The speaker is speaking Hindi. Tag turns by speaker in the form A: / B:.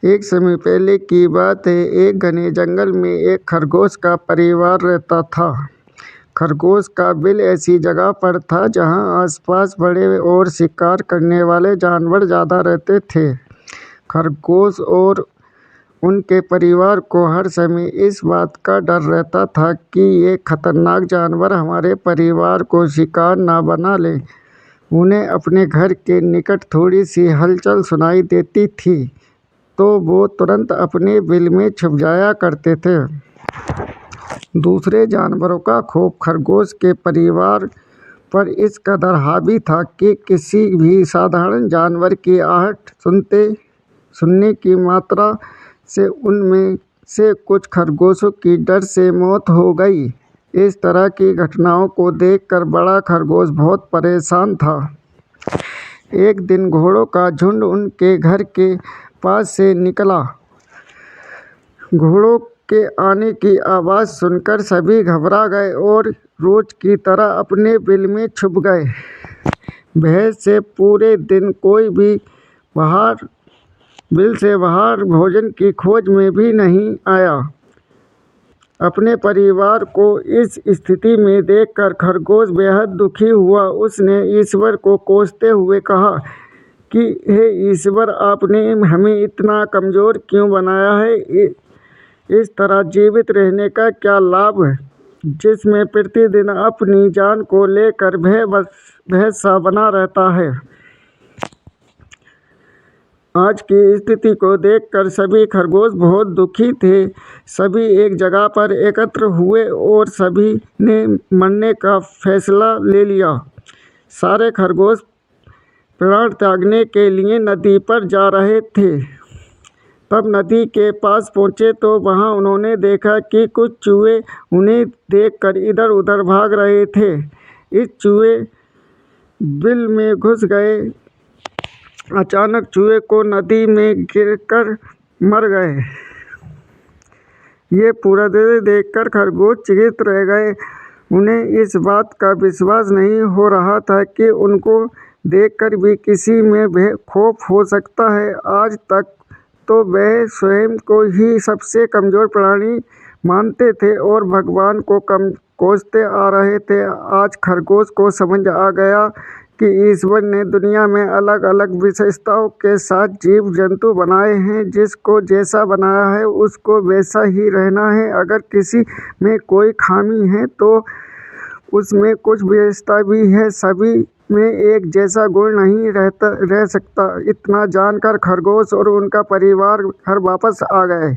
A: एक समय पहले की बात है। एक घने जंगल में एक खरगोश का परिवार रहता था। खरगोश का बिल ऐसी जगह पर था जहां आसपास बड़े और शिकार करने वाले जानवर ज़्यादा रहते थे। खरगोश और उनके परिवार को हर समय इस बात का डर रहता था कि ये खतरनाक जानवर हमारे परिवार को शिकार ना बना ले। उन्हें अपने घर के निकट थोड़ी सी हलचल सुनाई देती थी तो वो तुरंत अपने बिल में छुप जाया करते थे। दूसरे जानवरों का खौफ खरगोश के परिवार पर इस कदर हावी था कि किसी भी साधारण जानवर की आहट सुनने की मात्रा से उनमें से कुछ खरगोशों की डर से मौत हो गई। इस तरह की घटनाओं को देखकर बड़ा खरगोश बहुत परेशान था। एक दिन घोड़ों का झुंड उनके घर के पास से निकला। घोड़ों के आने की आवाज़ सुनकर सभी घबरा गए और रोज की तरह अपने बिल में छुप गए। भय से पूरे दिन कोई भी बिल से बाहर भोजन की खोज में भी नहीं आया। अपने परिवार को इस स्थिति में देखकर खरगोश बेहद दुखी हुआ। उसने ईश्वर को कोसते हुए कहा कि हे ईश्वर, आपने हमें इतना कमज़ोर क्यों बनाया है? इस तरह जीवित रहने का क्या लाभ है, जिसमें प्रतिदिन अपनी जान को लेकर भय सा बना रहता है। आज की स्थिति को देखकर सभी खरगोश बहुत दुखी थे। सभी एक जगह पर एकत्र हुए और सभी ने मरने का फैसला ले लिया। सारे खरगोश प्राण त्यागने के लिए नदी पर जा रहे थे। तब नदी के पास पहुंचे तो वहां उन्होंने देखा कि कुछ चूहे उन्हें देखकर इधर उधर भाग रहे थे। इस चूहे बिल में घुस गए। अचानक चूहे को नदी में गिरकर मर गए। ये पूरा दृश्य देखकर खरगोश चकित रह गए। उन्हें इस बात का विश्वास नहीं हो रहा था कि उनको देखकर भी किसी में खौफ हो सकता है। आज तक तो वह स्वयं को ही सबसे कमज़ोर प्राणी मानते थे और भगवान को कोसते आ रहे थे। आज खरगोश को समझ आ गया कि ईश्वर ने दुनिया में अलग अलग विशेषताओं के साथ जीव जंतु बनाए हैं। जिसको जैसा बनाया है उसको वैसा ही रहना है। अगर किसी में कोई खामी है तो उसमें कुछ विशेषता भी है। सभी में एक जैसा गुण नहीं रह सकता। इतना जानकर खरगोश और उनका परिवार घर वापस आ गए।